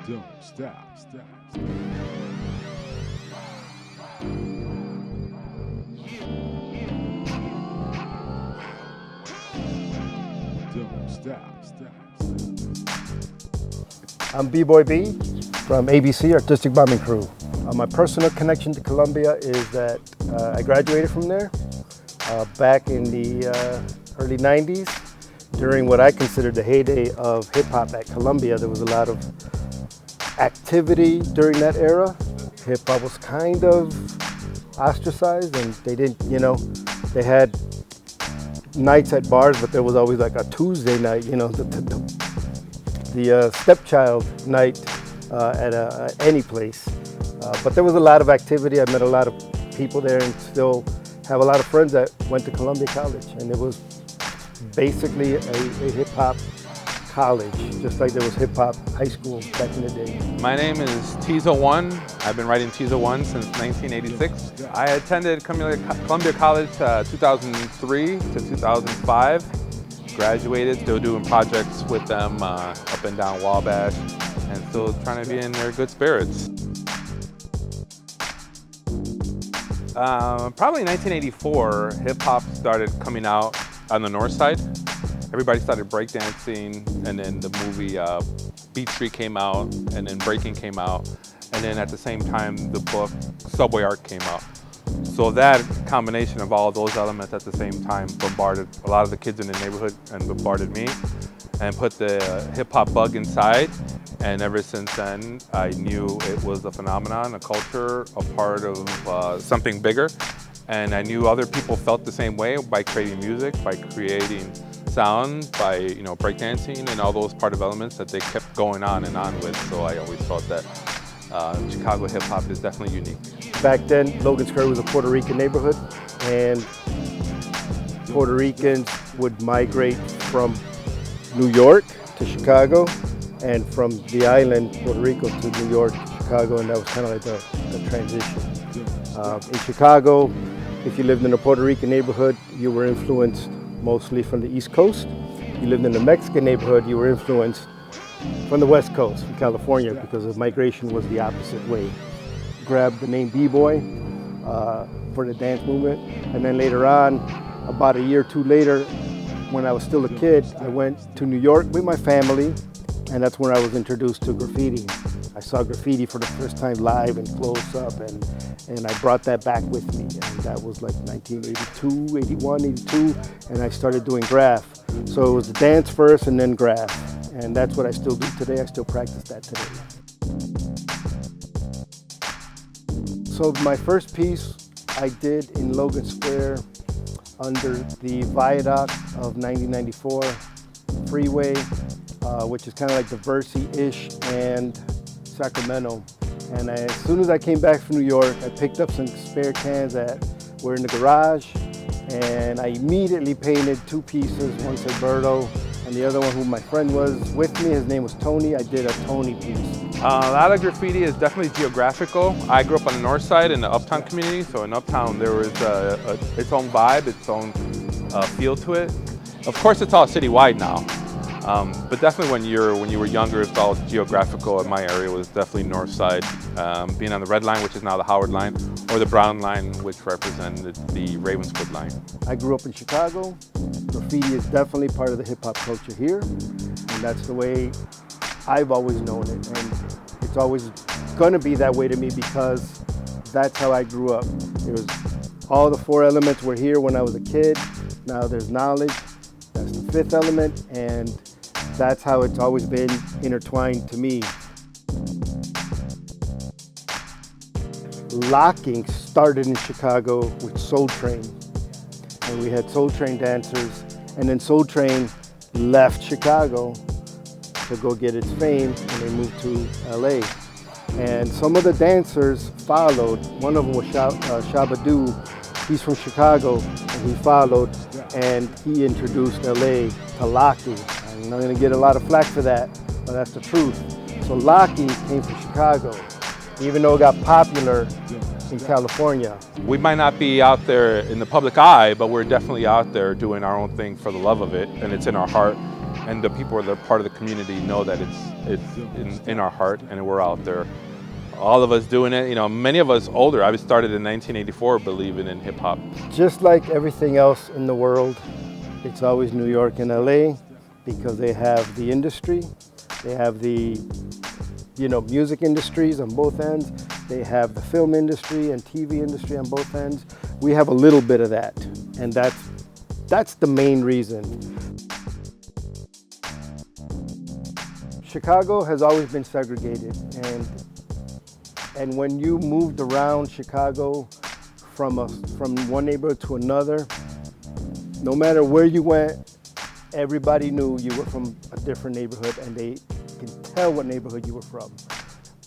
Don't stop. Don't stop. I'm B-Boy B from ABC Artistic Bombing Crew. My personal connection to Colombia is that I graduated from there back in the early 90s. During what I considered the heyday of hip hop at Columbia, there was a lot of activity during that era. Hip hop was kind of ostracized, and they didn't, they had nights at bars, but there was always like a Tuesday night, the stepchild night at any place. But there was a lot of activity. I met a lot of people there and still have a lot of friends that went to Columbia College. And it was basically a hip hop college, just like there was hip hop high school back in the day. My name is Tizo One. I've been writing Tizo One since 1986. I attended Columbia College 2003 to 2005. Graduated, still doing projects with them up and down Wabash, and still trying to be in their good spirits. Probably 1984, hip hop started coming out on the north side. Everybody started breakdancing, and then the movie Beat Street came out, and then breaking came out, and then at the same time the book Subway Art came out. So that combination of all those elements at the same time bombarded a lot of the kids in the neighborhood and bombarded me and put the hip hop bug inside. And ever since then, I knew it was a phenomenon, a culture, a part of something bigger. And I knew other people felt the same way by creating music, by creating sound, by breakdancing and all those part of elements that they kept going on and on with. So I always felt that Chicago hip hop is definitely unique. Back then, Logan Square was a Puerto Rican neighborhood, and Puerto Ricans would migrate from New York to Chicago, and from the island, Puerto Rico, to New York, Chicago, and that was kind of like the transition. In Chicago, if you lived in a Puerto Rican neighborhood, you were influenced mostly from the East Coast. You lived in a Mexican neighborhood, you were influenced from the West Coast, from California, because the migration was the opposite way. Grabbed the name B-Boy for the dance movement, and then later on, about a year or two later, when I was still a kid, I went to New York with my family, and that's when I was introduced to graffiti. I saw graffiti for the first time live and close up, and I brought that back with me, and that was like 1982, 81, 82, and I started doing graph. So it was the dance first and then graph, and that's what I still do today. I still practice that today. So my first piece I did in Logan Square under the viaduct of 1994 freeway, which is kind of like the Versi-ish and Sacramento. And as soon as I came back from New York, I picked up some spare cans that were in the garage, and I immediately painted two pieces. One said Berto, and the other one, who my friend was with me, his name was Tony. I did a Tony piece. A lot of graffiti is definitely geographical. I grew up on the north side in the Uptown community, so in Uptown there was its own vibe, its own feel to it. Of course, it's all citywide now, but definitely when you were younger, it's all geographical. In my area, it was definitely north side, being on the red line, which is now the Howard line, or the brown line, which represented the Ravenswood line. I grew up in Chicago. Graffiti is definitely part of the hip hop culture here, and that's the way I've always known it, and it's always gonna be that way to me because that's how I grew up. It was all the four elements were here when I was a kid. Now there's knowledge, that's the fifth element, and that's how it's always been intertwined to me. Locking started in Chicago with Soul Train, and we had Soul Train dancers, and then Soul Train left Chicago to go get its fame, and they moved to LA. And some of the dancers followed. One of them was Shabadoo. He's from Chicago, and he followed, and he introduced LA to locking. I'm not gonna get a lot of flack for that, but that's the truth. So locking came from Chicago. Even though it got popular in California. We might not be out there in the public eye, but we're definitely out there doing our own thing for the love of it, and it's in our heart. And the people that are part of the community know that it's in our heart, and we're out there. All of us doing it. You know, many of us older. I started in 1984 believing in hip hop. Just like everything else in the world, it's always New York and LA because they have the industry, they have the music industries on both ends, they have the film industry and TV industry on both ends. We have a little bit of that, and that's the main reason. Chicago has always been segregated, and when you moved around Chicago from one neighborhood to another, no matter where you went, everybody knew you were from a different neighborhood, and they can tell what neighborhood you were from.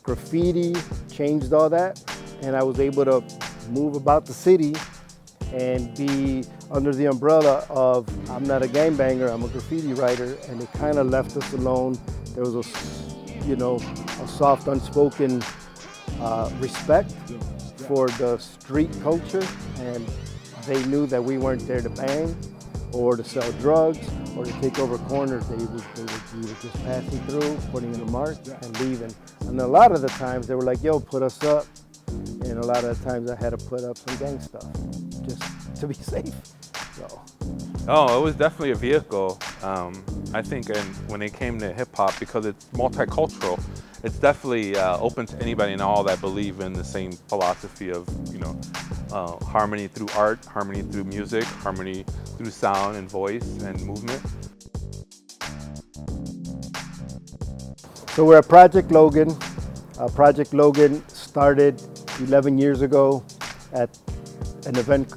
Graffiti changed all that, and I was able to move about the city and be under the umbrella of, I'm not a gangbanger, I'm a graffiti writer, and they kind of left us alone. There was a soft, unspoken respect for the street culture, and they knew that we weren't there to bang or to sell drugs or to take over corners. We were just passing through, putting in a mark and leaving. And a lot of the times they were like, yo, put us up. And a lot of the times I had to put up some gang stuff just to be safe. So. Oh, it was definitely a vehicle. I think, and when it came to hip hop, because it's multicultural, it's definitely open to anybody and all that believe in the same philosophy of, harmony through art, harmony through music, harmony through sound and voice and movement. So we're at Project Logan. Project Logan started 11 years ago at an event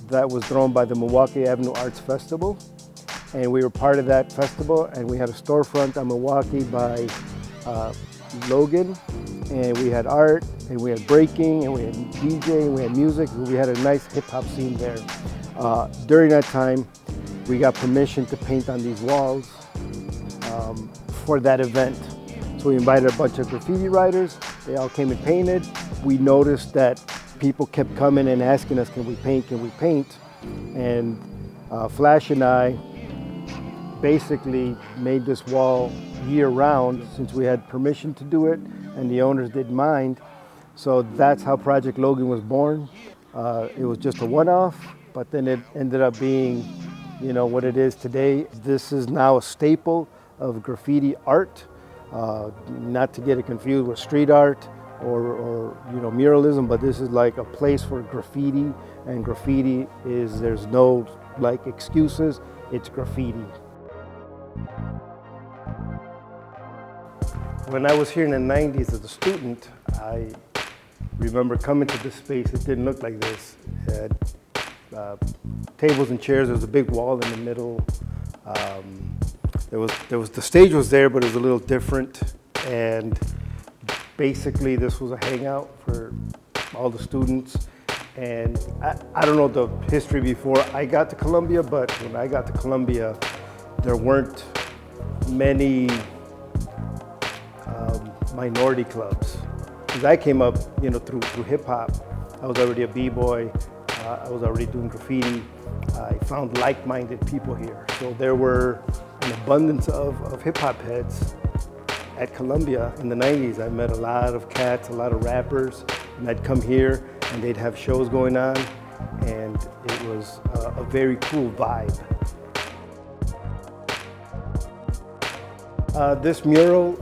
that was thrown by the Milwaukee Avenue Arts Festival. And we were part of that festival, and we had a storefront on Milwaukee by Logan, and we had art, and we had breaking, and we had DJ, and we had music. We had a nice hip-hop scene there. During that time, we got permission to paint on these walls for that event. So we invited a bunch of graffiti writers. They all came and painted. We noticed that people kept coming and asking us, can we paint, can we paint? And Flash and I basically made this wall year-round since we had permission to do it and the owners didn't mind. So that's how Project Logan was born. It was just a one-off, but then it ended up being, what it is today. This is now a staple of graffiti art, not to get it confused with street art or muralism, but this is like a place for graffiti, and graffiti is, there's no excuses, it's graffiti. When I was here in the 90s as a student, I remember coming to this space. It didn't look like this. It had tables and chairs. There was a big wall in the middle. The stage was there, but it was a little different. And basically, this was a hangout for all the students. And I don't know the history before I got to Columbia, but when I got to Columbia, there weren't many minority clubs. Because I came up, through hip hop. I was already a b-boy. I was already doing graffiti. I found like-minded people here. So there were an abundance of hip hop heads at Columbia in the 90s. I met a lot of cats, a lot of rappers, and I'd come here and they'd have shows going on, and it was a very cool vibe. This mural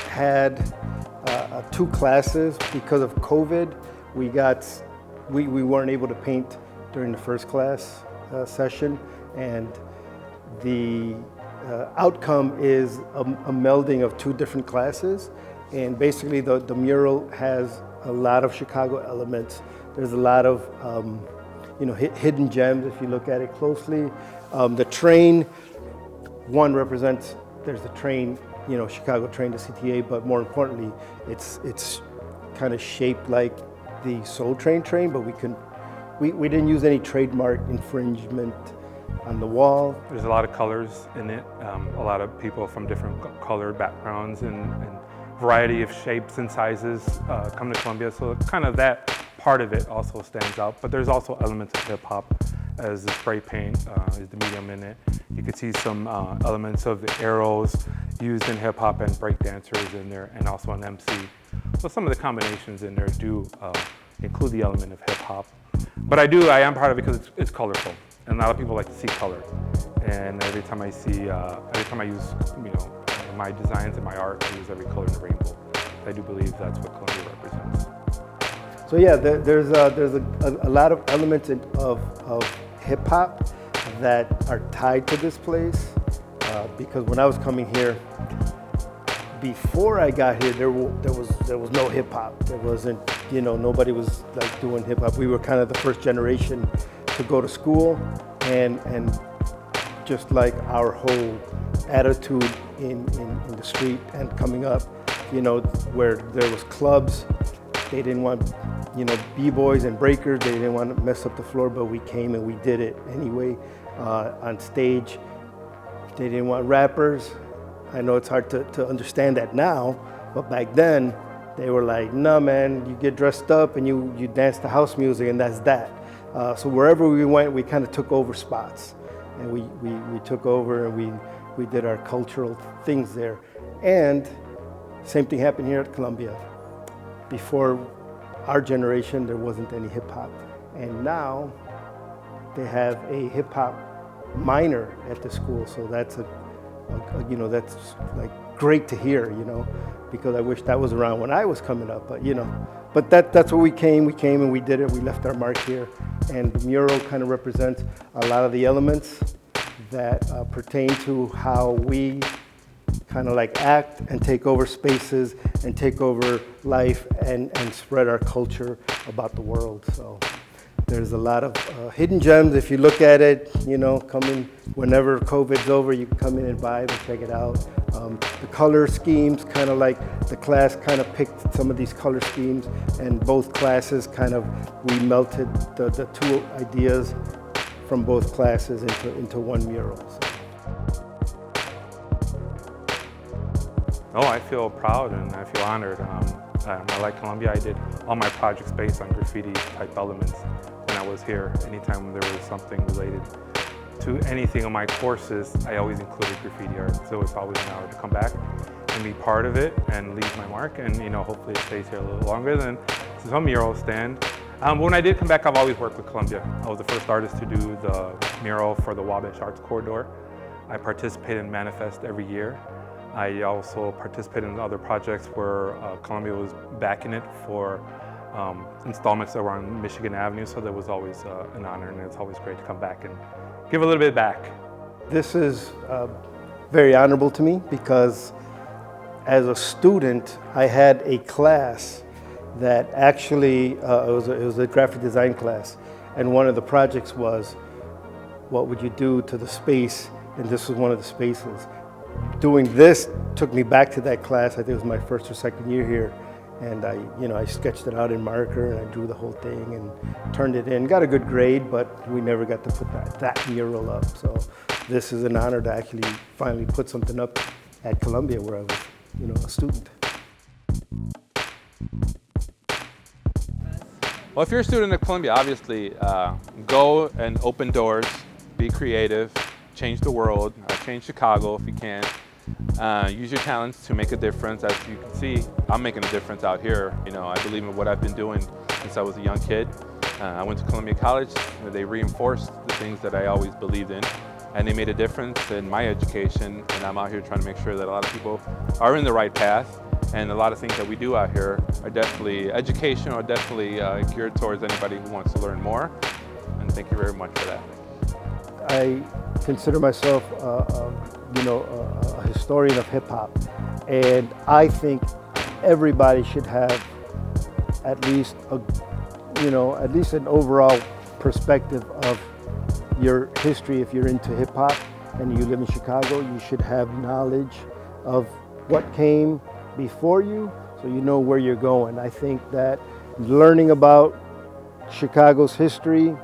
had 2 classes. Because of COVID, we weren't able to paint during the first class session, and the outcome is a melding of 2 different classes. And basically the mural has a lot of Chicago elements. There's a lot of hidden gems if you look at it closely. The train, one represents, there's the train, Chicago train to CTA, but more importantly, it's kind of shaped like the Soul Train, but we didn't use any trademark infringement on the wall. There's a lot of colors in it, a lot of people from different color backgrounds and variety of shapes and sizes come to Columbia, so kind of that part of it also stands out, but there's also elements of hip hop, as the spray paint is the medium in it. You could see some elements of the arrows used in hip hop and breakdancers in there, and also an MC. So some of the combinations in there do include the element of hip hop. But I am proud of it because it's colorful, and a lot of people like to see color. And every time I use, my designs and my art, I use every color in the rainbow. I do believe that's what Columbia represents. So yeah, there's a lot of elements of hip hop that are tied to this place. Because when I was coming here, before I got here, there was no hip hop. There wasn't, nobody was like doing hip hop. We were kind of the first generation to go to school, and just like our whole attitude in the street and coming up, where there was clubs, they didn't want, b-boys and breakers, they didn't want to mess up the floor, but we came and we did it anyway. On stage, they didn't want rappers. I know it's hard to understand that now, but back then, they were like, no man, you get dressed up and you dance to house music and that's that. So wherever we went, we kind of took over spots. And we took over and we did our cultural things there. And same thing happened here at Columbia. Before our generation, there wasn't any hip hop. And now they have a hip hop minor at the school. So that's that's like great to hear, because I wish that was around when I was coming up, but that's where we came and we did it. We left our mark here, and the mural kind of represents a lot of the elements that pertain to how we kind of like act and take over spaces and take over life and spread our culture about the world. So there's a lot of hidden gems. If you look at it, come in whenever COVID's over, you can come in and buy it and check it out. The color schemes, kind of like the class kind of picked some of these color schemes, and both classes we melted the two ideas from both classes into one mural. So. Oh, I feel proud and I feel honored. I like Columbia. I did all my projects based on graffiti type elements when I was here. Anytime there was something related to anything on my courses, I always included graffiti art. So it's always an honor to come back and be part of it and leave my mark. And hopefully it stays here a little longer than some murals stand. When I did come back, I've always worked with Columbia. I was the first artist to do the mural for the Wabash Arts Corridor. I participate in Manifest every year. I also participated in other projects where Columbia was backing it for installments that were on Michigan Avenue, so that was always an honor, and it's always great to come back and give a little bit back. This is very honorable to me because as a student, I had a class that actually, it was a graphic design class, and one of the projects was, what would you do to the space? And this was one of the spaces. Doing this took me back to that class. I think it was my first or second year here, and I sketched it out in marker and I drew the whole thing and turned it in. Got a good grade, but we never got to put that mural up. So this is an honor to actually finally put something up at Columbia where I was, a student. Well, if you're a student at Columbia, obviously go and open doors, be creative, change the world, change Chicago if you can. Use your talents to make a difference. As you can see, I'm making a difference out here. I believe in what I've been doing since I was a young kid. I went to Columbia College. They reinforced the things that I always believed in, and they made a difference in my education. And I'm out here trying to make sure that a lot of people are in the right path. And a lot of things that we do out here are definitely educational, definitely geared towards anybody who wants to learn more. And thank you very much for that. I consider myself, a historian of hip hop, and I think everybody should have at least an overall perspective of your history. If you're into hip hop and you live in Chicago, you should have knowledge of what came before you, so you know where you're going. I think that learning about Chicago's history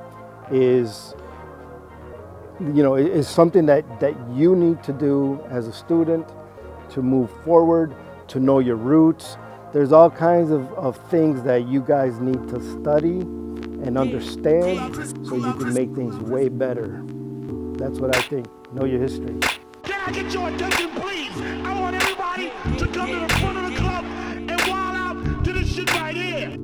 is something that you need to do as a student to move forward, to know your roots, There's all kinds of things that you guys need to study and understand so you can make things way better. That's what I think. Know your history. Can I get your attention, please? I want everybody to come to the front of the club and wild out to this shit right here.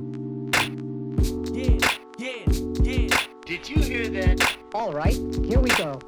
Did you hear that? All right, here we go.